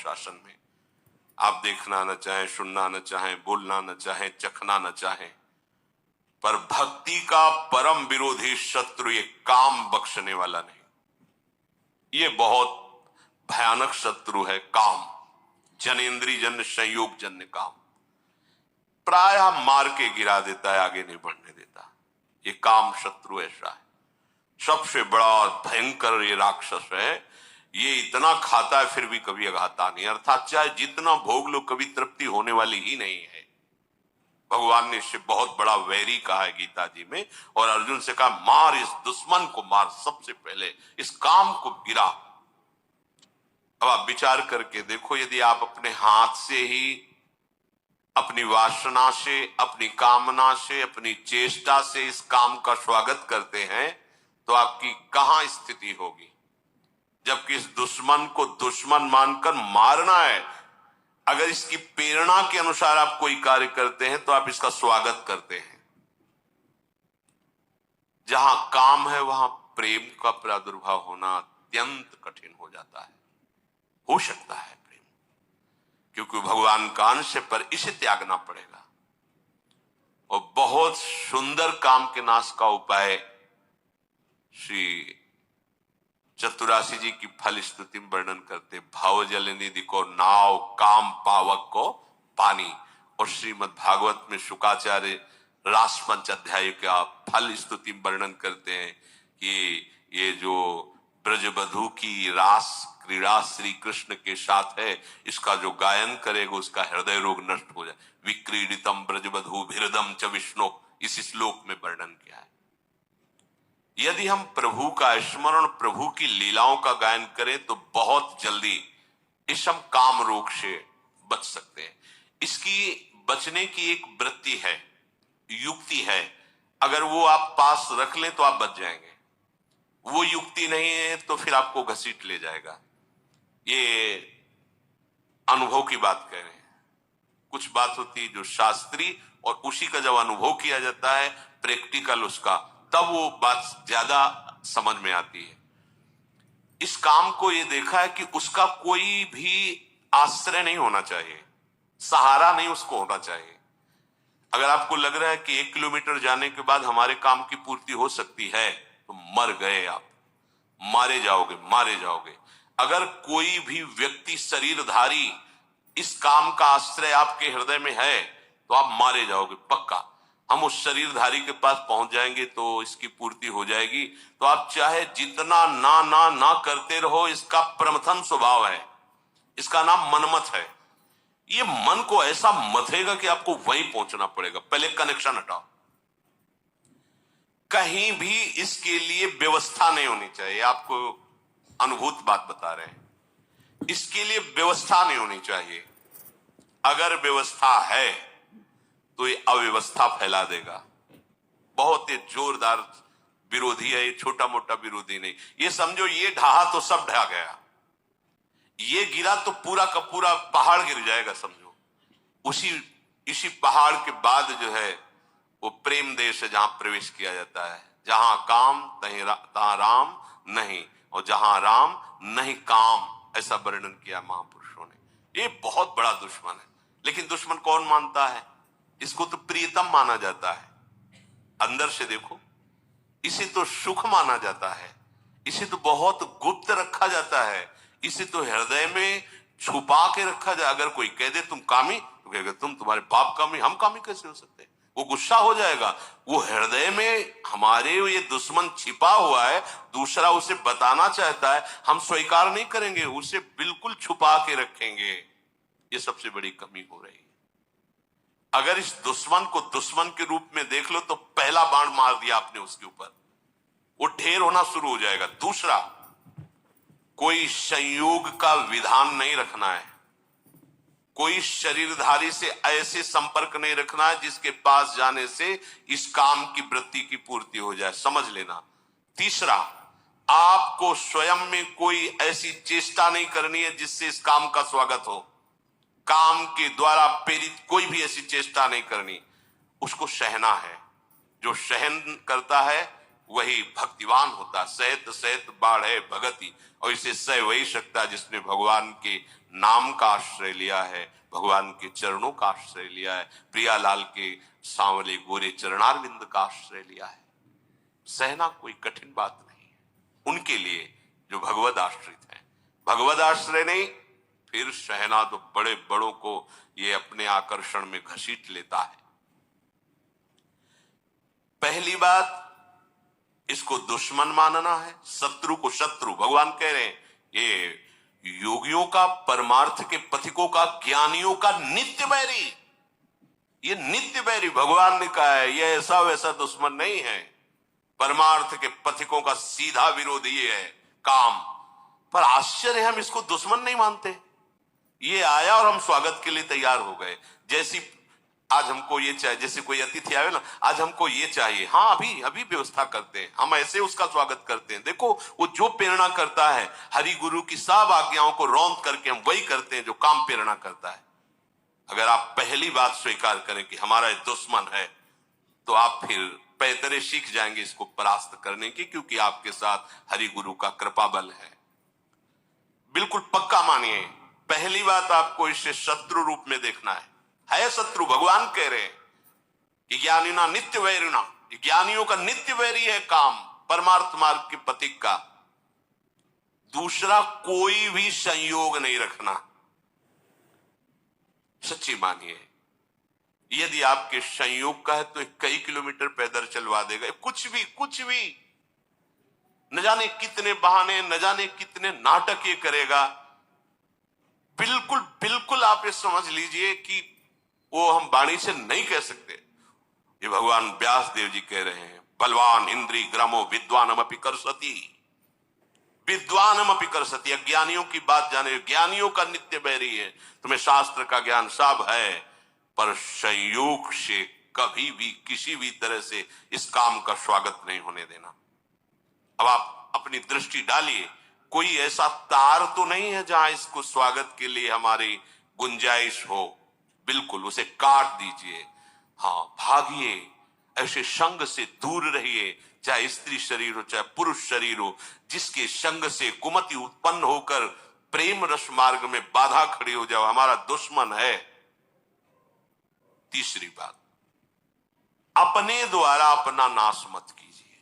शासन में। आप देखना न चाहें, सुनना न चाहें, बोलना न चाहें, चखना न चाहें, पर भक्ति का परम विरोधी शत्रु ये काम बख्शने वाला नहीं। ये बहुत भयानक शत्रु है काम, जनेन्द्रीय जन्य संयोग जन्य काम। प्रायः मार के गिरा देता है, आगे नहीं बढ़ने देता। ये काम शत्रु ऐसा है, सबसे बड़ा और भयंकर ये राक्षस है। ये इतना खाता है फिर भी कभी अघाता नहीं, अर्थात चाहे जितना भोग लो कभी तृप्ति होने वाली ही नहीं है। भगवान ने इससे बहुत बड़ा वैरी कहा है गीता जी में, और अर्जुन से कहा मार इस दुश्मन को, मार, सबसे पहले इस काम को गिरा। अब आप विचार करके देखो, यदि आप अपने हाथ से ही, अपनी वासना से, अपनी कामना से, अपनी चेष्टा से इस काम का स्वागत करते हैं तो आपकी कहां स्थिति होगी। जबकि इस दुश्मन को दुश्मन मानकर मारना है। अगर इसकी प्रेरणा के अनुसार आप कोई कार्य करते हैं तो आप इसका स्वागत करते हैं। जहां काम है वहां प्रेम का प्रादुर्भाव होना अत्यंत कठिन हो जाता है। हो सकता है प्रेम, क्योंकि भगवान का अंश है, पर इसे त्यागना पड़ेगा। और बहुत सुंदर काम के नाश का उपाय श्री चतुरासी जी की फल स्तुति में वर्णन करते, भाव जल निधि को नाव, काम पावक को पानी। और श्रीमद् भागवत में शुकाचार्य रास पंच अध्याय का फल स्तुति में वर्णन करते हैं कि ये जो ब्रजबधू की रास क्रीड़ा श्री कृष्ण के साथ है, इसका जो गायन करेगा उसका हृदय रोग नष्ट हो जाए। विक्रीडितम ब्रजबधू भिरदम च विष्णु, इस श्लोक में वर्णन किया है। यदि हम प्रभु का स्मरण, प्रभु की लीलाओं का गायन करें तो बहुत जल्दी इस हम काम रोग से बच सकते हैं। इसकी बचने की एक वृत्ति है, युक्ति है। अगर वो आप पास रख लें तो आप बच जाएंगे। वो युक्ति नहीं है तो फिर आपको घसीट ले जाएगा। ये अनुभव की बात कह रहे हैं। कुछ बात होती है जो शास्त्रीय, और उसी का जब अनुभव किया जाता है प्रैक्टिकल उसका, तब वो बात ज्यादा समझ में आती है। इस काम को ये देखा है कि उसका कोई भी आश्रय नहीं होना चाहिए, सहारा नहीं उसको होना चाहिए। अगर आपको लग रहा है कि 1 किलोमीटर जाने के बाद हमारे काम की पूर्ति हो सकती है तो मर गए आप, मारे जाओगे, मारे जाओगे। अगर कोई भी व्यक्ति शरीरधारी इस काम का आश्रय आपके हृदय में है तो आप मारे जाओगे पक्का। हम उस शरीरधारी के पास पहुंच जाएंगे तो इसकी पूर्ति हो जाएगी। तो आप चाहे जितना ना ना ना करते रहो, इसका प्रमथन स्वभाव है, इसका नाम मनमत है। ये मन को ऐसा मथेगा कि आपको वहीं पहुंचना पड़ेगा। पहले कनेक्शन हटाओ। कहीं भी इसके लिए व्यवस्था नहीं होनी चाहिए। आपको अनुभूत बात बता रहे हैं, इसके लिए व्यवस्था नहीं होनी चाहिए। अगर व्यवस्था है तो ये अव्यवस्था फैला देगा। बहुत ही जोरदार विरोधी है ये, छोटा मोटा विरोधी नहीं। ये समझो ये ढहा तो सब ढहा गया, ये गिरा तो पूरा का पूरा पहाड़ गिर जाएगा समझो। इसी पहाड़ के बाद जो है वो प्रेम देश है, जहां प्रवेश किया जाता है। जहां काम तहां राम नहीं, और जहां राम नहीं काम, ऐसा वर्णन किया महापुरुषों ने। ये बहुत बड़ा दुश्मन है। लेकिन दुश्मन कौन मानता है? इसको तो प्रियतम माना जाता है। अंदर से देखो, इसे तो सुख माना जाता है, इसे तो बहुत गुप्त रखा जाता है, इसे तो हृदय में छुपा के रखा जाए। अगर कोई कह दे तुम कामी, तो कहेगा तुम, तुम्हारे बाप कामी, हम कामी कैसे हो सकते हैं? वो गुस्सा हो जाएगा। वो हृदय में हमारे ये दुश्मन छिपा हुआ है, दूसरा उसे बताना चाहता है, हम स्वीकार नहीं करेंगे, उसे बिल्कुल छुपा के रखेंगे। ये सबसे बड़ी कमी हो रही है। अगर इस दुश्मन को दुश्मन के रूप में देख लो तो पहला बाण मार दिया आपने उसके ऊपर, वो ढेर होना शुरू हो जाएगा। दूसरा, कोई संयोग का विधान नहीं रखना है, कोई शरीरधारी से ऐसे संपर्क नहीं रखना है जिसके पास जाने से इस काम की वृत्ति की पूर्ति हो जाए, समझ लेना। तीसरा, आपको स्वयं में कोई ऐसी चेष्टा नहीं करनी है जिससे इस काम का स्वागत हो। काम के द्वारा प्रेरित कोई भी ऐसी चेष्टा नहीं करनी, उसको सहना है। जो सहन करता है वही भक्तिवान होता। सहित सहित बाढ़े भगति, और इसे सह वही सकता जिसने भगवान के नाम का आश्रय लिया है, भगवान के चरणों का आश्रय लिया है, प्रियालाल के सांवले गोरे चरणारविंद का आश्रय लिया है। सहना कोई कठिन बात नहीं है उनके लिए जो भगवद आश्रित है। भगवद आश्रय नहीं, फिर सहना तो बड़े बड़ों को ये अपने आकर्षण में घसीट लेता है। पहली बात, इसको दुश्मन मानना है, शत्रु को शत्रु। भगवान कह रहे हैं ये योगियों का, परमार्थ के पथिकों का, ज्ञानियों का नित्य बैरी, ये नित्य बैरी भगवान ने कहा है। ये ऐसा वैसा दुश्मन नहीं है। परमार्थ के पथिकों का सीधा विरोधी ये है काम। पर आश्चर्य, हम इसको दुश्मन नहीं मानते। ये आया और हम स्वागत के लिए तैयार हो गए। जैसी आज हमको ये चाहिए, जैसे कोई अतिथि आवे ना, आज हमको ये चाहिए, हाँ अभी अभी व्यवस्था करते हैं, हम ऐसे उसका स्वागत करते हैं। देखो वो जो प्रेरणा करता है, हरि गुरु की सब आज्ञाओं को रौंद करके हम वही करते हैं जो काम प्रेरणा करता है। अगर आप पहली बात स्वीकार करें कि हमारा दुश्मन है, तो आप फिर पैतरे सीख जाएंगे इसको परास्त करने की, क्योंकि आपके साथ हरि गुरु का कृपा बल है। बिल्कुल पक्का मानिए, पहली बात आपको इसे शत्रु रूप में देखना है शत्रु। भगवान कह रहे हैं कि ज्ञानी ना नित्य वैरिणा, ज्ञानियों का नित्य वैरी है काम, परमार्थ मार्ग के पथिक का। दूसरा, कोई भी संयोग नहीं रखना। सच्ची मानिए, यदि आपके संयोग का है तो कई किलोमीटर पैदल चलवा देगा। कुछ भी न जाने कितने बहाने, न जाने कितने नाटक ये करेगा। बिल्कुल आप ये समझ लीजिए कि वो हम वाणी से नहीं कह सकते। ये भगवान व्यास देव जी कह रहे हैं, बलवान इंद्री ग्रामो विद्वानमपि करसति, विद्वानमपि करसति। अज्ञानियों की बात जाने, ज्ञानियों का नित्य बैरी है। तुम्हें शास्त्र का ज्ञान सब है, पर संयोग से कभी भी किसी भी तरह से इस काम का स्वागत नहीं होने देना। अब आप अपनी दृष्टि डालिए, कोई ऐसा तार तो नहीं है जहां इसको स्वागत के लिए हमारी गुंजाइश हो। बिल्कुल उसे काट दीजिए। हाँ, भागिए, ऐसे संग से दूर रहिए, चाहे स्त्री शरीर हो चाहे पुरुष शरीर हो, जिसके संग से कुमति उत्पन्न होकर प्रेम रस मार्ग में बाधा खड़ी हो जाओ, हमारा दुश्मन है। तीसरी बात, अपने द्वारा अपना नाश मत कीजिए।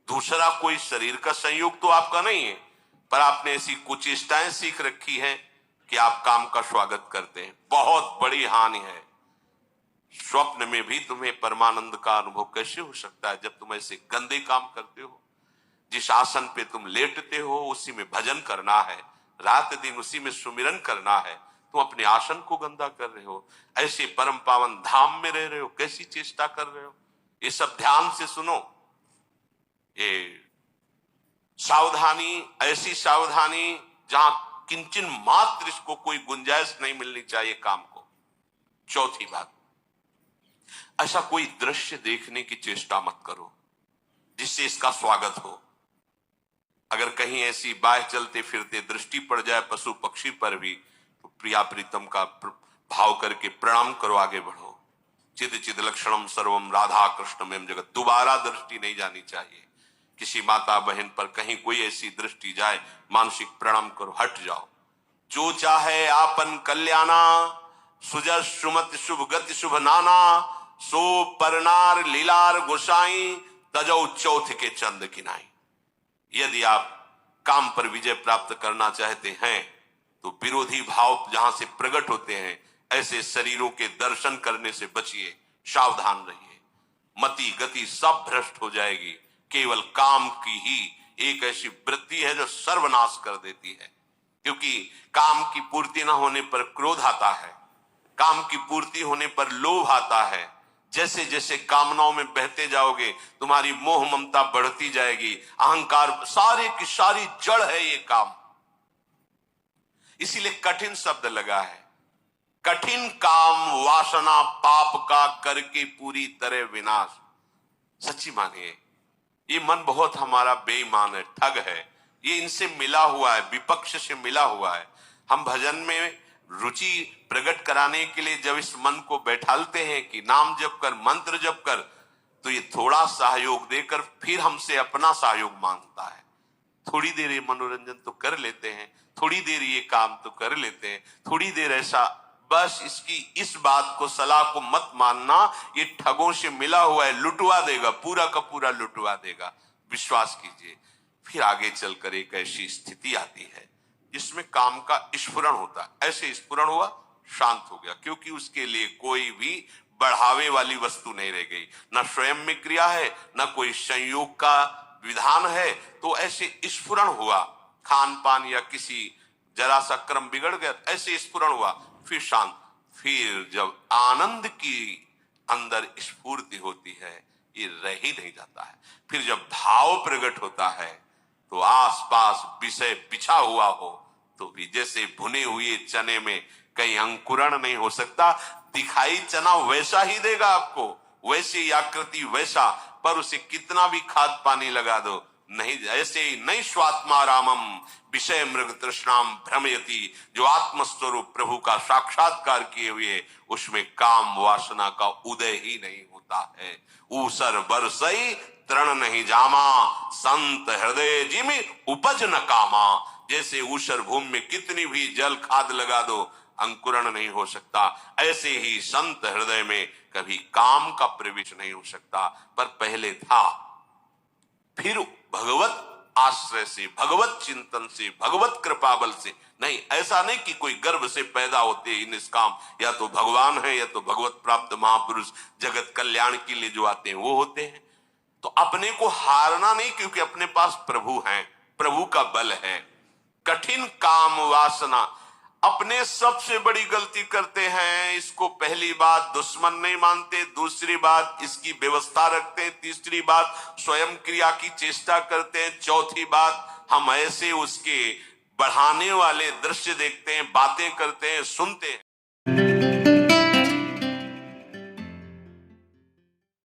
दूसरा कोई शरीर का संयोग तो आपका नहीं है, पर आपने ऐसी कुचेष्टाएं सीख रखी हैं कि आप काम का स्वागत करते हैं। बहुत बड़ी हानि है। स्वप्न में भी तुम्हें परमानंद का अनुभव कैसे हो सकता है जब तुम ऐसे गंदे काम करते हो। जिस आसन पे तुम लेटते हो उसी में भजन करना है, रात दिन उसी में सुमिरन करना है, तुम अपने आसन को गंदा कर रहे हो। ऐसे परम पावन धाम में रह रहे हो, कैसी चेष्टा कर रहे हो। ये सब ध्यान से सुनो। ये सावधानी, ऐसी सावधानी जहां किंचन मात्र इसको कोई गुंजाइश नहीं मिलनी चाहिए काम को। चौथी बात, ऐसा कोई दृश्य देखने की चेष्टा मत करो जिससे इसका स्वागत हो। अगर कहीं ऐसी बाह चलते फिरते दृष्टि पड़ जाए पशु पक्षी पर भी, तो प्रिया प्रीतम का भाव करके प्रणाम करो, आगे बढ़ो। चिद चिद लक्षणम सर्वम राधा कृष्णमें जगत, दोबारा दृष्टि नहीं जानी चाहिए। किसी माता बहन पर कहीं कोई ऐसी दृष्टि जाए, मानसिक प्रणाम करो, हट जाओ। जो चाहे आपन कल्याणा, सुजस सुमति शुभ गति शुभ नाना, सो परनार लीलार गोसाई, तजौ चौथ के चंद किनाई। यदि आप काम पर विजय प्राप्त करना चाहते हैं तो विरोधी भाव जहां से प्रकट होते हैं, ऐसे शरीरों के दर्शन करने से बचिए, सावधान रहिए। मति गति सब भ्रष्ट हो जाएगी। केवल काम की ही एक ऐसी वृत्ति है जो सर्वनाश कर देती है। क्योंकि काम की पूर्ति न होने पर क्रोध आता है, काम की पूर्ति होने पर लोभ आता है। जैसे जैसे कामनाओं में बहते जाओगे तुम्हारी मोह ममता बढ़ती जाएगी, अहंकार, सारे की सारी जड़ है ये काम। इसीलिए कठिन शब्द लगा है। कठिन काम वासना पाप का करके पूरी तरह विनाश। सच्ची मानिए, ये मन बहुत हमारा बेईमान है, ठग है। ये इनसे मिला हुआ है, विपक्ष से मिला हुआ है। हम भजन में रुचि प्रकट कराने के लिए जब इस मन को बैठालते हैं कि नाम जप कर, मंत्र जप कर, तो ये थोड़ा सहयोग देकर फिर हमसे अपना सहयोग मांगता है। थोड़ी देर ये मनोरंजन तो कर लेते हैं, थोड़ी देर ये काम तो कर लेते हैं, थोड़ी देर ऐसा, बस इसकी इस बात को, सलाह को मत मानना, ये ठगों से मिला हुआ है, लुटवा देगा, पूरा का पूरा लुटवा देगा। विश्वास कीजिए। फिर आगे चलकर एक ऐसी स्थिति आती है जिसमें काम का स्फुरण होता है। ऐसे स्फुरण हुआ, शांत हो गया, क्योंकि उसके लिए कोई भी बढ़ावे वाली वस्तु नहीं रह गई, न स्वयं में क्रिया है, न कोई संयोग का विधान है। तो ऐसे स्फुरण हुआ, खान पान या किसी जरा सा क्रम बिगड़ गया, ऐसे स्फुरण हुआ, फिर शांत। फिर जब आनंद की अंदर स्फूर्ति होती है, ये रह ही नहीं जाता है। फिर जब भाव प्रकट होता है तो आसपास विषय बिछा हुआ हो तो भी जैसे भुने हुए चने में कहीं अंकुरण नहीं हो सकता, दिखाई चना वैसा ही देगा आपको, वैसी आकृति वैसा, पर उसे कितना भी खाद पानी लगा दो नहीं। ऐसे ही नैष्वात्मा रामम विषय मृग तृष्णाम भ्रमयति, जो आत्मस्वरूप प्रभु का साक्षात्कार किए हुए, उसमें काम वासना का उदय ही नहीं होता है। ऊसर बरसई तृण नहीं जामा, संत हृदय जिमि उपज न कामा। जैसे ऊसर भूमि में कितनी भी जल खाद लगा दो, अंकुरण नहीं हो सकता, ऐसे ही संत हृदय में कभी काम का प्रवेश नहीं हो सकता। पर पहले था, फिर भगवत आश्रय से, भगवत चिंतन से, भगवत कृपा बल से नहीं। ऐसा नहीं कि कोई गर्भ से पैदा होते ही निष्काम, या तो भगवान है या तो भगवत प्राप्त महापुरुष जगत कल्याण के लिए जो आते हैं वो होते हैं। तो अपने को हारना नहीं, क्योंकि अपने पास प्रभु हैं, प्रभु का बल है। कठिन काम वासना, अपने सबसे बड़ी गलती करते हैं। इसको पहली बात दुश्मन नहीं मानते, दूसरी बात इसकी व्यवस्था रखते हैं, तीसरी बात स्वयं क्रिया की चेष्टा करते हैं, चौथी बात हम ऐसे उसके बढ़ाने वाले दृश्य देखते हैं, बातें करते हैं, सुनते हैं।